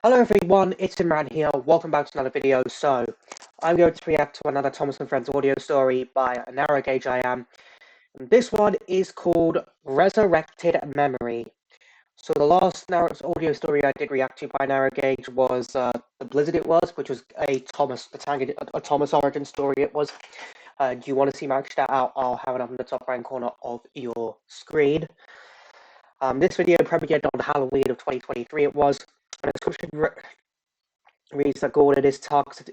Hello everyone, it's Imran here. Welcome back to another video. So, I'm going to react to another Thomas and Friends audio story by a narrow gauge I am. And this one is called Resurrected Memory. So the last narrow audio story I did react to by narrow gauge was the Blizzard it was, which was a Thomas origin story it was. Do you want to see my shout out? I'll have it up in the top right corner of your screen. This video premiered on Halloween of 2023 it was. And the description reads that Gordon is tasked.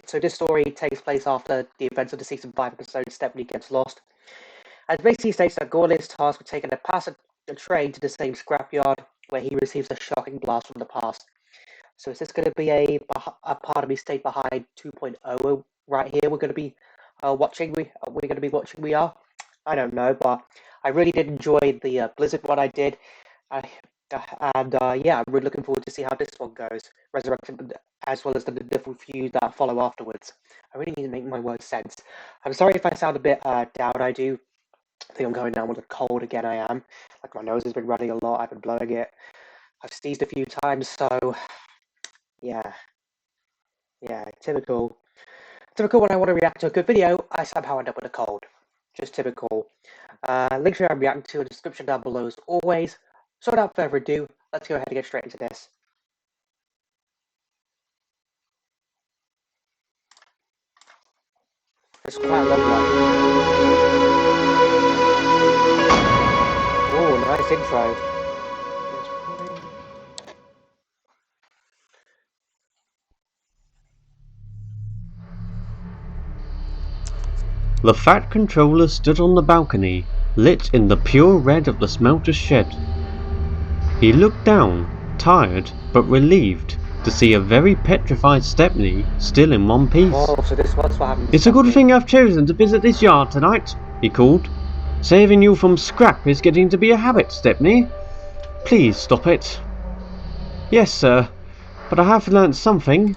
So this story takes place after the events of the season 5 episode Stephanie Gets Lost. And basically states that Gordon is tasked with taking a train to the same scrapyard where he receives a shocking blast from the past. So is this going to be a part of me stayed behind 2.0 right here? We're going to be watching. We're going to be watching. We are. I don't know, but I really did enjoy the Blizzard one I did. Yeah, I'm really looking forward to see how this one goes. Resurrected, as well as the different few that follow afterwards. I really need to make my words sense. I'm sorry if I sound a bit down. I do think I'm going down with a cold again. I am. Like, my nose has been running a lot. I've been blowing it. I've sneezed a few times, so yeah, typical when I want to react to a good video, I somehow end up with a cold. Just typical. Link to I'm reacting to in the description down below as always. So without further ado, let's go ahead and get straight into this. It's quite a long one. Oh, nice intro. The Fat Controller stood on the balcony, lit in the pure red of the smelter's shed. He looked down, tired but relieved to see a very petrified Stepney still in one piece. Oh, so this was what happened. "It's a good thing I've chosen to visit this yard tonight," he called. "Saving you from scrap is getting to be a habit, Stepney. Please stop it." "Yes, sir, but I have learnt something."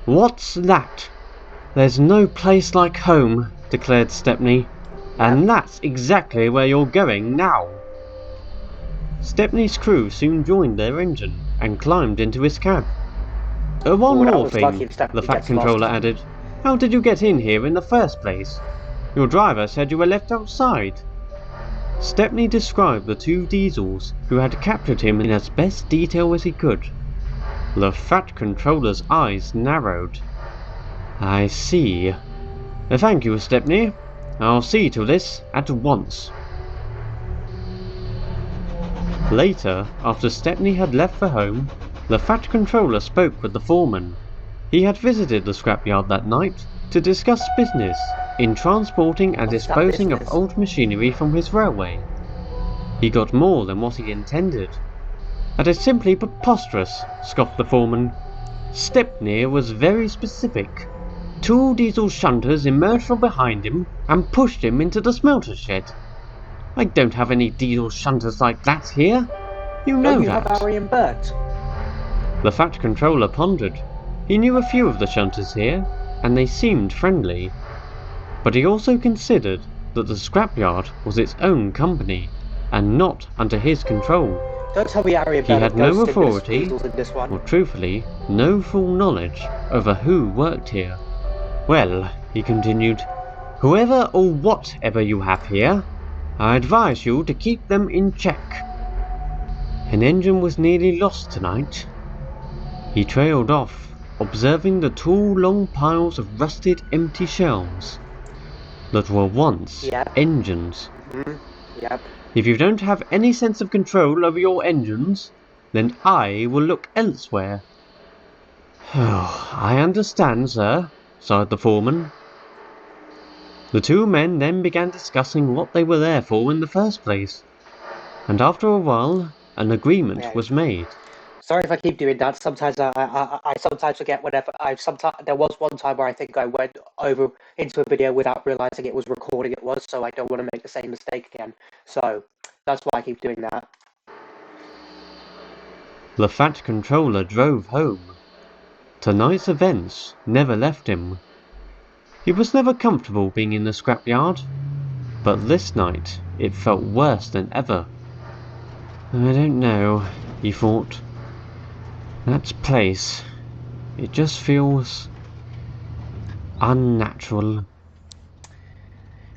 "What's that?" "There's no place like home," declared Stepney, "and that's exactly where you're going now." Stepney's crew soon joined their engine and climbed into his cab. One more thing," the Fat Controller added. "How did you get in here in the first place? Your driver said you were left outside." Stepney described the two diesels who had captured him in as best detail as he could. The Fat Controller's eyes narrowed. "I see. Thank you, Stepney. I'll see to this at once." Later, after Stepney had left for home, the Fat Controller spoke with the foreman. He had visited the scrapyard that night to discuss business in transporting and disposing of old machinery from his railway. He got more than what he intended. "That is simply preposterous," scoffed the foreman. "Stepney was very specific. 2 diesel shunters emerged from behind him and pushed him into the smelter shed. I don't have any diesel shunters like that here. You know that." Have Harry and Bert. The Fat Controller pondered. He knew a few of the shunters here, and they seemed friendly. But he also considered that the scrapyard was its own company, and not under his control. Don't tell me Harry and Bert. He had no authority, or truthfully, no full knowledge over who worked here. "Well," he continued, "whoever or whatever you have here, I advise you to keep them in check. An engine was nearly lost tonight." He trailed off, observing the tall long piles of rusted empty shells that were once engines. Yep. "If you don't have any sense of control over your engines, then I will look elsewhere." "Oh, I understand, sir," sighed the foreman. The two men then began discussing what they were there for in the first place, and after a while an agreement was made. Sorry if I keep doing that. Sometimes I sometimes forget whenever there was one time where I think I went over into a video without realizing it was recording it was, so I don't want to make the same mistake again. So that's why I keep doing that. The Fat Controller drove home. Tonight's events never left him. He was never comfortable being in the scrapyard, but this night it felt worse than ever. "I don't know," he thought. That place, it just feels unnatural.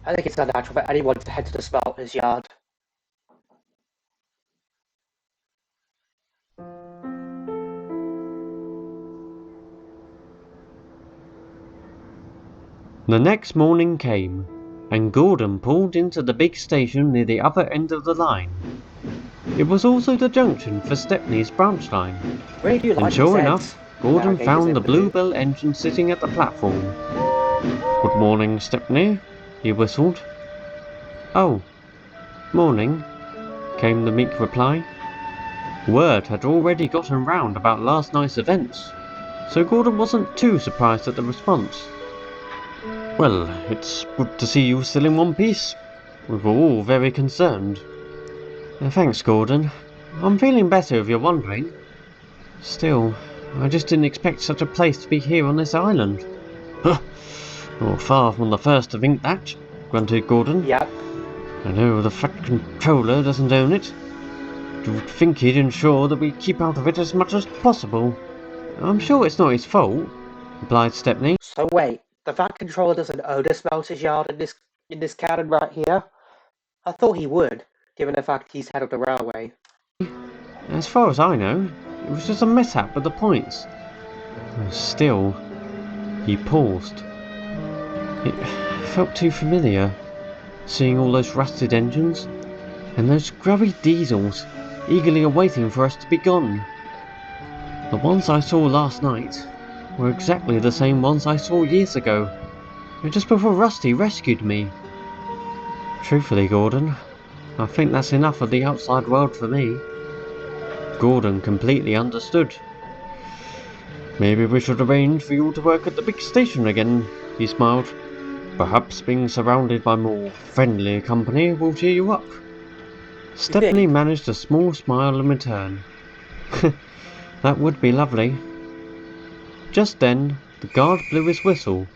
I think it's unnatural for anyone to head to the Smelters Yard. The next morning came, and Gordon pulled into the big station near the other end of the line. It was also the junction for Stepney's branch line, Really do and like sure these enough, eggs. Gordon Navigators found in the blue. Bluebell engine sitting at the platform. "Good morning, Stepney," he whistled. "Oh, morning," came the meek reply. Word had already gotten round about last night's events, so Gordon wasn't too surprised at the response. "Well, it's good to see you still in one piece. We were all very concerned." "Thanks, Gordon. I'm feeling better if you're wondering. Still, I just didn't expect such a place to be here on this island." "Huh, you're far from the first to think that," grunted Gordon. Yep. "I know the Fat Controller doesn't own it. You'd think he'd ensure that we keep out of it as much as possible." "I'm sure it's not his fault," replied Stepney. So wait, the Fat Controller doesn't own a Smelters Yard in this canon right here? I thought he would, given the fact he's head of the railway. "As far as I know, it was just a mishap with the points." Still, he paused. It felt too familiar, seeing all those rusted engines, and those grubby diesels, eagerly awaiting for us to be gone. The ones I saw last night were exactly the same ones I saw years ago, just before Rusty rescued me. Truthfully, Gordon, I think that's enough of the outside world for me. Gordon completely understood. "Maybe we should arrange for you to work at the big station again," he smiled. "Perhaps being surrounded by more friendly company will cheer you up." You Stephanie think? managed a small smile in return. "That would be lovely." Just then, the guard blew his whistle.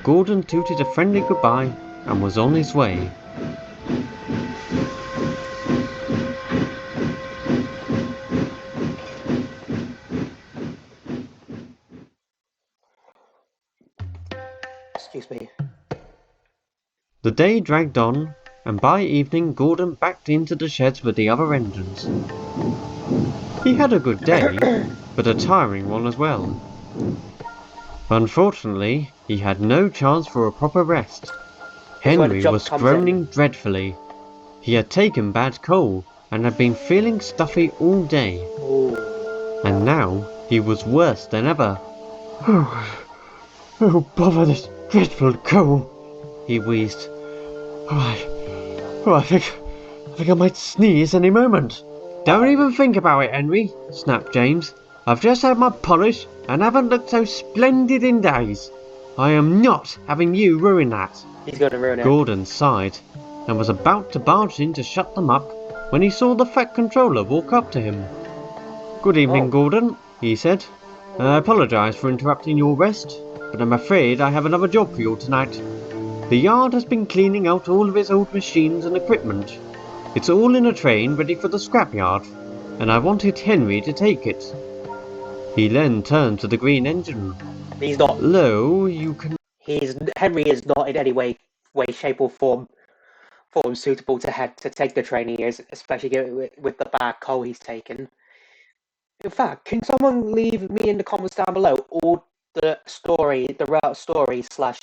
Gordon tooted a friendly goodbye and was on his way. Excuse me. The day dragged on, and by evening Gordon backed into the sheds with the other engines. He had a good day, but a tiring one as well. Unfortunately, he had no chance for a proper rest. This is where the Henry job was comes in. groaning dreadfully. He had taken bad coal and had been feeling stuffy all day, Ooh. and now he was worse than ever. "Oh, bother this dreadful coal," he wheezed. I think I might sneeze any moment." "Don't even think about it, Henry," snapped James. "I've just had my polish and haven't looked so splendid in days. I am not having you ruin that." He's going to ruin it. Gordon sighed and was about to barge in to shut them up when he saw the Fat Controller walk up to him. "Good evening, Oh. Gordon," he said. "I apologise for interrupting your rest, but I'm afraid I have another job for you tonight. The yard has been cleaning out all of its old machines and equipment. It's all in a train ready for the scrapyard, and I wanted Henry to take it." He then turned to the green engine. He's not. "Lo, you can..." Henry is not in any way, shape, or form suitable to take the train he is, especially with the bad coal he's taken. In fact, can someone leave me in the comments down below all the route story slash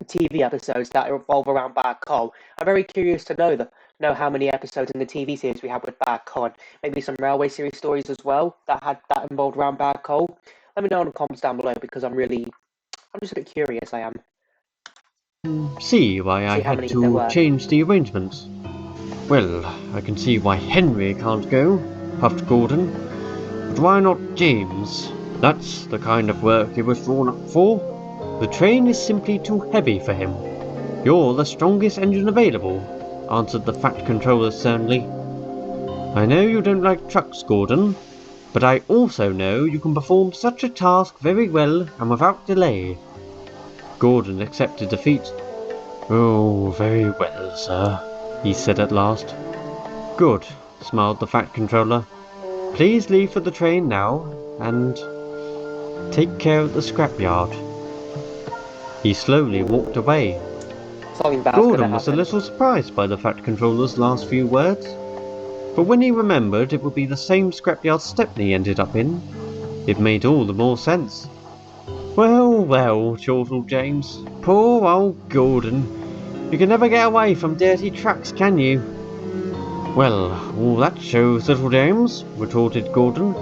TV episodes that revolve around bad coal? I'm very curious to know how many episodes in the TV series we have with bad coal, and maybe some railway series stories as well that involved around bad coal. Let me know in the comments down below because I'm just a bit curious. I am. see why I See how had many there to were. change the arrangements. "Well, I can see why Henry can't go," puffed Gordon. "But why not James? That's the kind of work he was drawn up for. The train is simply too heavy for him." "You're the strongest engine available," answered the Fat Controller sternly. "I know you don't like trucks, Gordon, but I also know you can perform such a task very well and without delay." Gordon accepted defeat. "Oh, very well, sir," he said at last. "Good," smiled the Fat Controller. please leave for the train now and take care of the scrapyard. He slowly walked away. Something bad's gonna Gordon was a happen. little surprised by the Fat Controller's last few words, but when he remembered it would be the same scrapyard Stepney ended up in, it made all the more sense. Well, well, chortled James. Poor old Gordon. You can never get away from dirty trucks, can you? Well, all that shows, little James, retorted Gordon,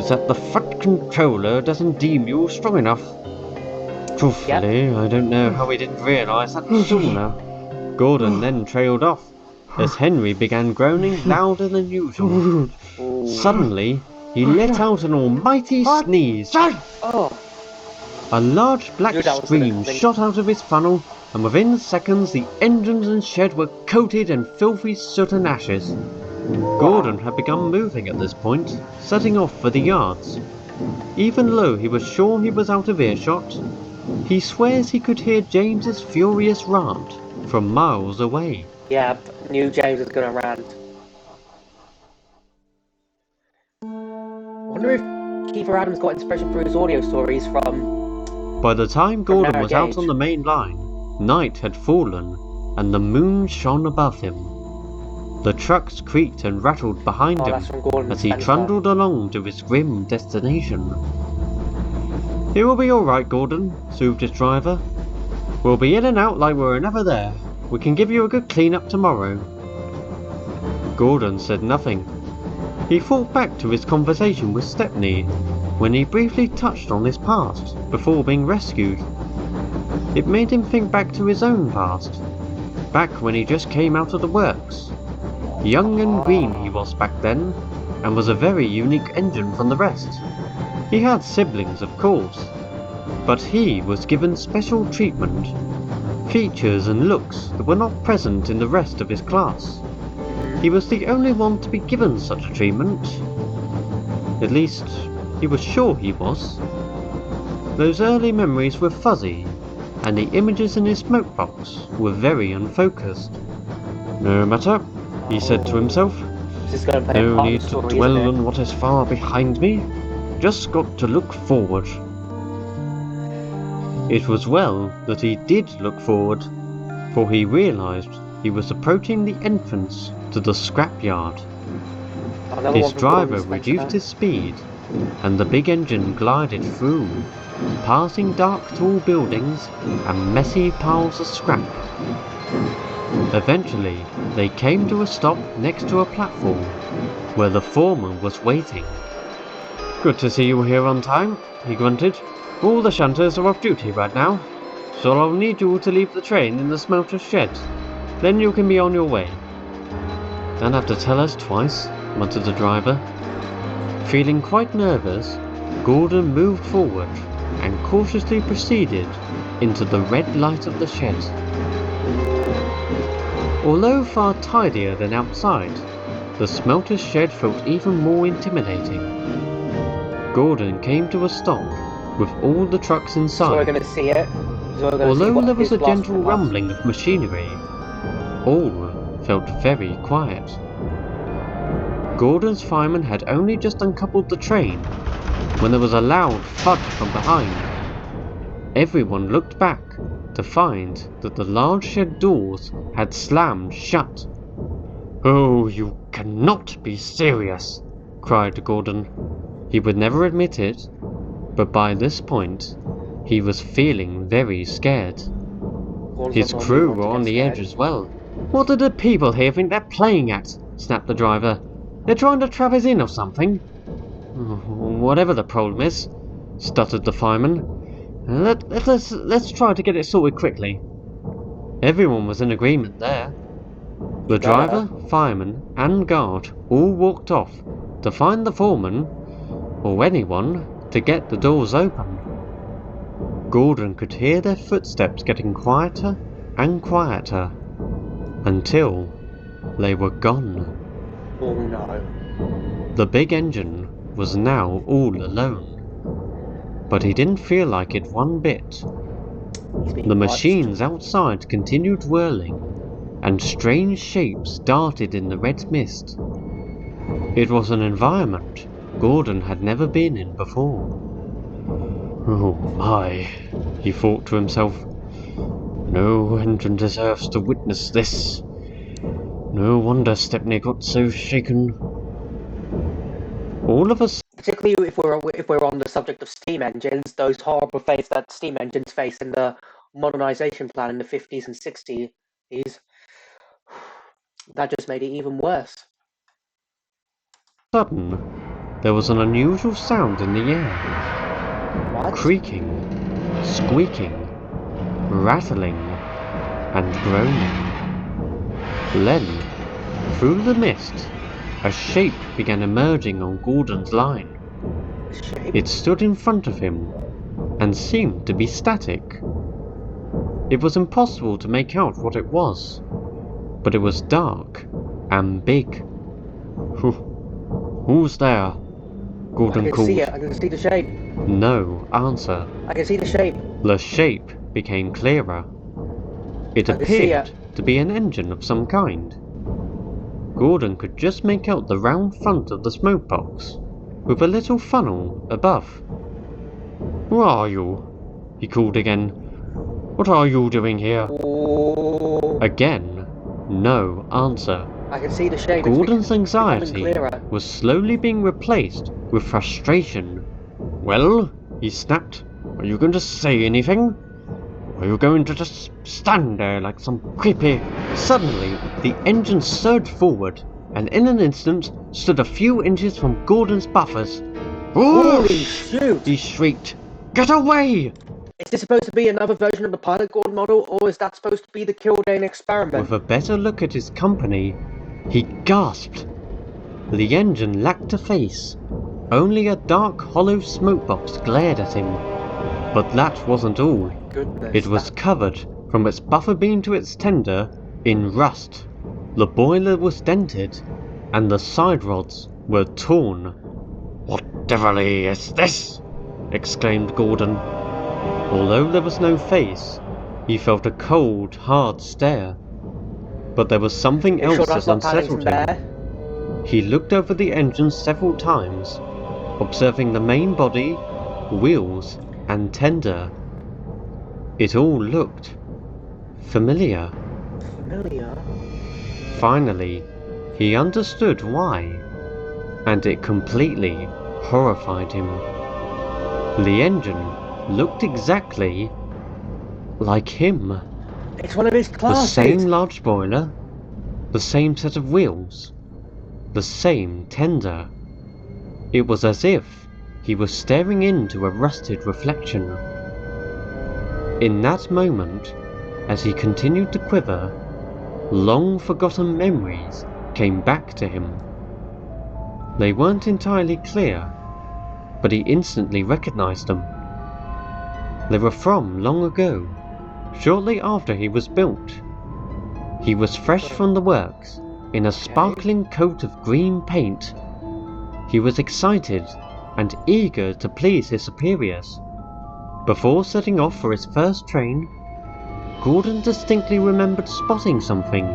is that the Fat Controller doesn't deem you strong enough. Truthfully, I don't know how he didn't realise that sooner. Gordon then trailed off, as Henry began groaning louder than usual. Suddenly, he let out an almighty sneeze. Oh, A large black stream shot out of his funnel, and within seconds the engines and shed were coated in filthy soot and ashes. Gordon had begun moving at this point, setting off for the yards. Even though he was sure he was out of earshot, he swears he could hear James's furious rant from miles away. yeah, knew James was gonna rant. I wonder if Kiefer Adams got inspiration for his audio stories from... By the time Gordon was out on the main line, night had fallen, and the moon shone above him. The trucks creaked and rattled behind him as he trundled along to his grim destination. It will be alright, Gordon, soothed his driver. We'll be in and out like we were never there. We can give you a good clean-up tomorrow. Gordon said nothing. He thought back to his conversation with Stepney, when he briefly touched on his past before being rescued. It made him think back to his own past, back when he just came out of the works. Young and green he was back then, and was a very unique engine from the rest. He had siblings, of course, but he was given special treatment, features and looks that were not present in the rest of his class. He was the only one to be given such a treatment. At least, he was sure he was. Those early memories were fuzzy, and the images in his smoke box were very unfocused. No matter, he said to himself. No need to dwell on what is far behind me. Just got to look forward. It was well that he did look forward, for he realised he was approaching the entrance to the scrapyard. His driver reduced his speed, and the big engine glided through, passing dark tall buildings and messy piles of scrap. Eventually, they came to a stop next to a platform, where the foreman was waiting. Good to see you here on time, he grunted. All the shunters are off duty right now, so I'll need you to leave the train in the Smelters shed. Then you can be on your way. Don't have to tell us twice, muttered the driver. Feeling quite nervous, Gordon moved forward and cautiously proceeded into the red light of the shed. Although far tidier than outside, the smelter's shed felt even more intimidating. Gordon came to a stop with all the trucks inside. So we're going to see it. Although there was a gentle rumbling of machinery, all felt very quiet. Gordon's fireman had only just uncoupled the train when there was a loud thud from behind. Everyone looked back to find that the large shed doors had slammed shut. "Oh, you cannot be serious," cried Gordon. He would never admit it, but by this point, he was feeling very scared. His crew were on the edge as well. "What do the people here think they're playing at?" snapped the driver. "They're trying to trap us in or something?" "Whatever the problem is," stuttered the fireman, let's try to get it sorted quickly." Everyone was in agreement there. The driver, fireman, and guard all walked off to find the foreman, or anyone, to get the doors open. Gordon could hear their footsteps getting quieter and quieter, until they were gone. Oh no. The big engine was now all alone, but he didn't feel like it one bit. The machines outside continued whirling, and strange shapes darted in the red mist. It was an environment Gordon had never been in before. Oh my, he thought to himself. No engine deserves to witness this. No wonder Stepney got so shaken. All of a sudden, particularly if we're on the subject of steam engines, those horrible fates that steam engines face in the modernization plan in the 50s and 60s, that just made it even worse. there was an unusual sound in the air. What? Creaking, squeaking, rattling, and groaning. Then, through the mist, a shape began emerging on Gordon's line. Shape? It stood in front of him and seemed to be static. It was impossible to make out what it was, but it was dark and big. Who's there? Gordon called. I can see the shape. No answer. I can see the shape. The shape became clearer. It appeared to be an engine of some kind. Gordon could just make out the round front of the smoke box, with a little funnel above. Who are you? He called again. What are you doing here? Ooh. Again, no answer. I can see the shape. Gordon's anxiety was slowly being replaced with frustration. Well, he snapped, are you going to say anything? Or are you going to just stand there like some creepy... Suddenly, the engine surged forward, and in an instant stood a few inches from Gordon's buffers. Holy shoot! He shrieked. Get away! Is this supposed to be another version of the pilot Gordon model, or is that supposed to be the Kildane experiment? With a better look at his company, he gasped. The engine lacked a face. Only a dark, hollow smoke box glared at him. But that wasn't all. Goodness, it was covered, from its buffer beam to its tender, in rust. The boiler was dented, and the side rods were torn. What devilry is this? Exclaimed Gordon. Although there was no face, he felt a cold, hard stare. But there was something else that unsettled him. He looked over the engine several times, observing the main body, wheels, and tender. It all looked familiar. Finally, he understood why, and it completely horrified him. The engine looked exactly like him. It's one of his classes. The same large boiler, the same set of wheels, the same tender. It was as if he was staring into a rusted reflection. In that moment, as he continued to quiver, long forgotten memories came back to him. They weren't entirely clear, but he instantly recognized them. They were from long ago, shortly after he was built. He was fresh from the works, in a sparkling coat of green paint. He was excited and eager to please his superiors. Before setting off for his first train, Gordon distinctly remembered spotting something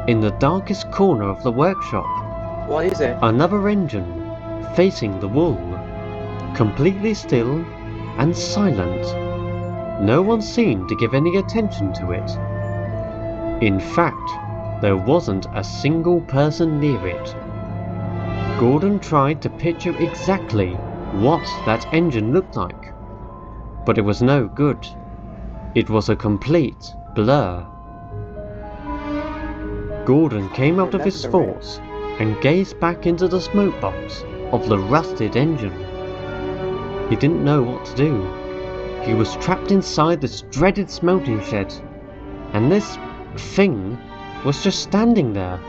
in the darkest corner of the workshop. What is it? Another engine, facing the wall, completely still and silent. No one seemed to give any attention to it. In fact, there wasn't a single person near it. Gordon tried to picture exactly what that engine looked like, but it was no good. It was a complete blur. Gordon came out of his thoughts and gazed back into the smoke box of the rusted engine. He didn't know what to do. He was trapped inside this dreaded smelting shed, and this thing was just standing there,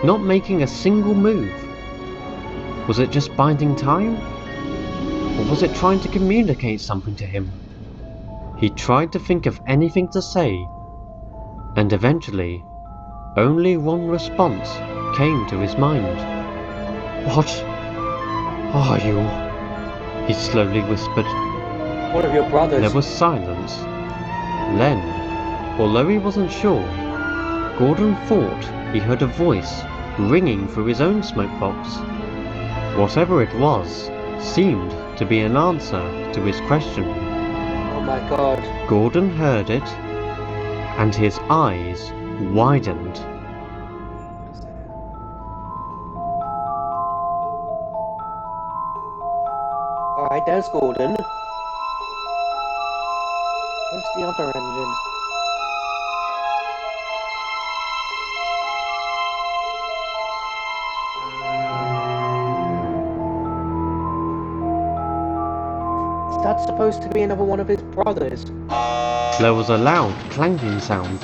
not making a single move. Was it just biding time? Or was it trying to communicate something to him? He tried to think of anything to say, and eventually, only one response came to his mind. What are you? He slowly whispered. One of your brothers. There was silence. Then, although he wasn't sure, Gordon thought he heard a voice ringing through his own smoke box. Whatever it was, seemed to be an answer to his question. Oh my god. Gordon heard it, and his eyes widened. Alright, there's Gordon. Where's the other engine? Is that supposed to be another one of his brothers? There was a loud clanking sound,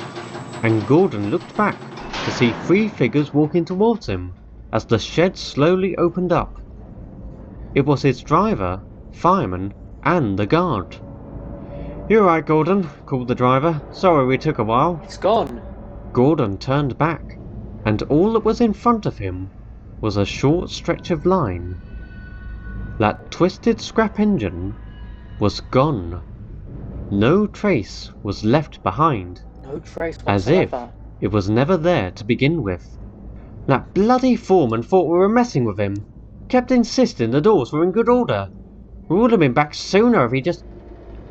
and Gordon looked back to see 3 figures walking towards him as the shed slowly opened up. It was his driver, fireman, and the guard. "You alright, Gordon?" called the driver. "Sorry we took a while." It's gone. Gordon turned back, and all that was in front of him was a short stretch of line. That twisted scrap engine was gone. No trace was left behind, No trace as if whatsoever. it was never there to begin with. That bloody foreman thought we were messing with him. Kept insisting the doors were in good order. We would have been back sooner if he just...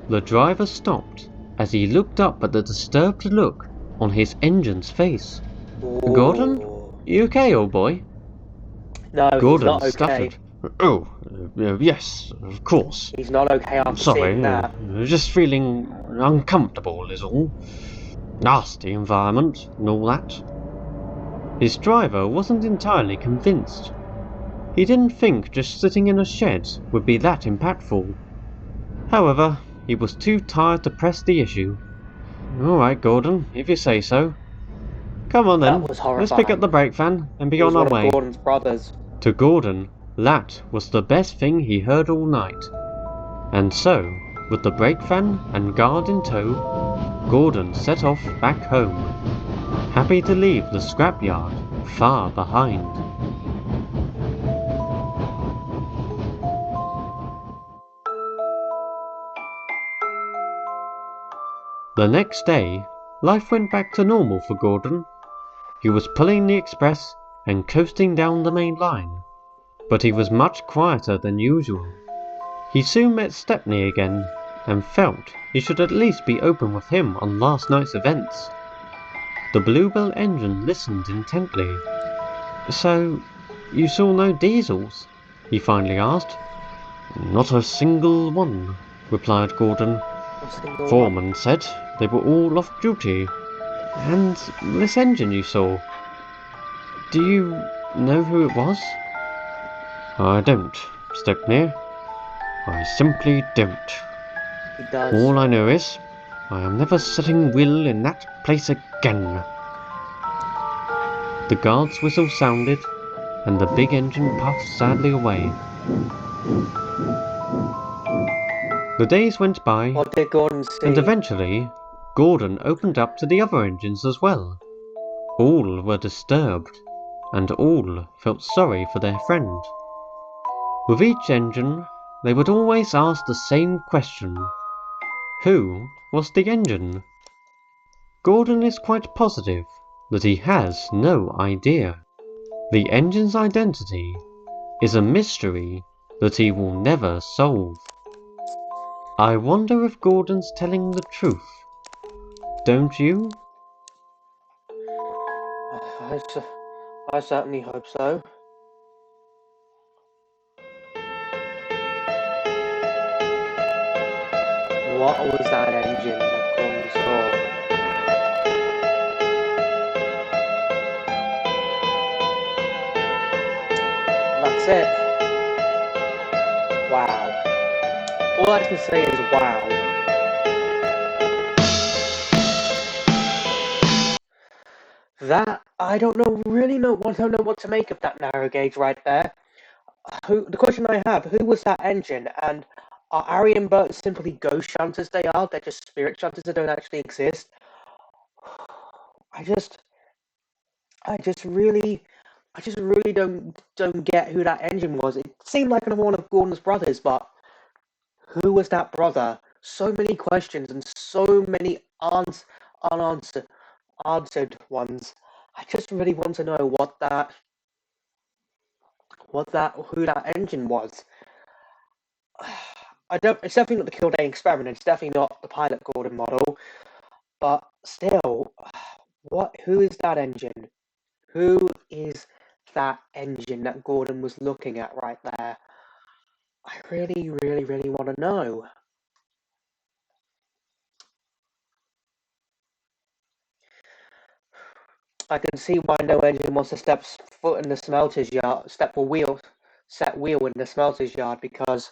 The driver stopped as he looked up at the disturbed look on his engine's face. Ooh. "Gordon? You okay, old boy?" No, he's Gordon not okay. stuttered. "Oh, yes, of course. He's not okay after Sorry, seeing that. just feeling uncomfortable is all. Nasty environment and all that." His driver wasn't entirely convinced. He didn't think just sitting in a shed would be that impactful. However, he was too tired to press the issue. "Alright, Gordon, if you say so. Come on then, That was let's pick up horrifying. the brake van and be He was on our one way." of Gordon's brothers. To Gordon, that was the best thing he heard all night. And so, with the brake van and guard in tow, Gordon set off back home, happy to leave the scrapyard far behind. The next day, life went back to normal for Gordon. He was pulling the express and coasting down the main line, but he was much quieter than usual. He soon met Stepney again, and felt he should at least be open with him on last night's events. The Bluebell engine listened intently. "So, you saw no diesels?" he finally asked. "Not a single one," replied Gordon. "Foreman said they were all off duty. And this engine you saw, do you know who it was?" "I don't, Stepney. I simply don't. He does. All I know is, I am never setting Will in that place again." The guard's whistle sounded, and the big engine puffed sadly away. The days went by, What did Gordon see? and eventually, Gordon opened up to the other engines as well. All were disturbed, and all felt sorry for their friend. With each engine, they would always ask the same question: who was the engine? Gordon is quite positive that he has no idea. The engine's identity is a mystery that he will never solve. I wonder if Gordon's telling the truth. Don't you? I certainly hope so. What was that engine that Gordon saw? That's it. Wow. All I can say is wow. That I don't know what to make of that narrow gauge right there. The question I have, who was that engine? And are Ari and Bert simply ghost shunters they are? They're just spirit shunters that don't actually exist? I just really don't get who that engine was. It seemed like another one of Gordon's brothers, but who was that brother? So many questions and so many unanswered ones. I just really want to know who that engine was. It's definitely not the Kildane experiment. It's definitely not the pilot Gordon model. But still, who is that engine? Who is that engine that Gordon was looking at right there? I really, really, really want to know. I can see why no engine wants to step foot in the smelter's yard, set wheel in the smelter's yard, because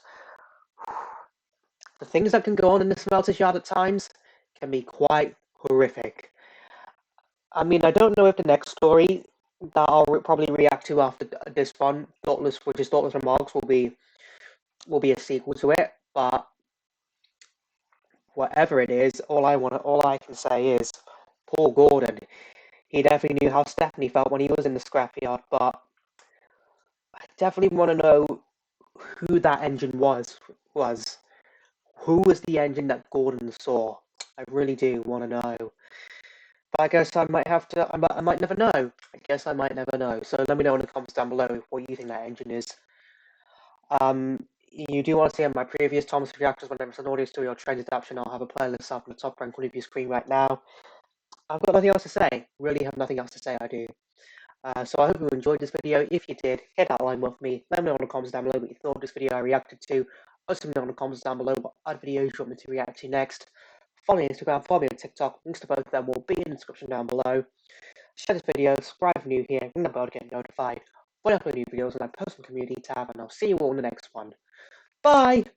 the things that can go on in the smelter's yard at times can be quite horrific. I mean, I don't know if the next story that I'll probably react to after this one, which is Thoughtless Remarks, will be a sequel to it. But whatever it is, all I can say is, Paul Gordon. He definitely knew how Stephanie felt when he was in the scrapyard. But I definitely want to know who that engine was. Who was the engine that Gordon saw? I really do want to know. But I guess I might have to. I might never know. I guess I might never know. So let me know in the comments down below what you think that engine is. You do want to see my previous Thomas reactions whenever it's an audio story or trend adaptation. I'll have a playlist up on the top right corner of your screen right now. I've got nothing else to say. Really have nothing else to say. I do. So I hope you enjoyed this video. If you did, hit that like with me. Let me know in the comments down below what you thought of this video I reacted to. Also, let me know in the comments down below what other videos you want me to react to next. Follow me on Instagram, follow me on TikTok. Links to both of them will be in the description down below. Share this video, subscribe if you're new here, ring the bell to get notified when I upload new videos on my personal community tab, and I'll see you all in the next one. Bye!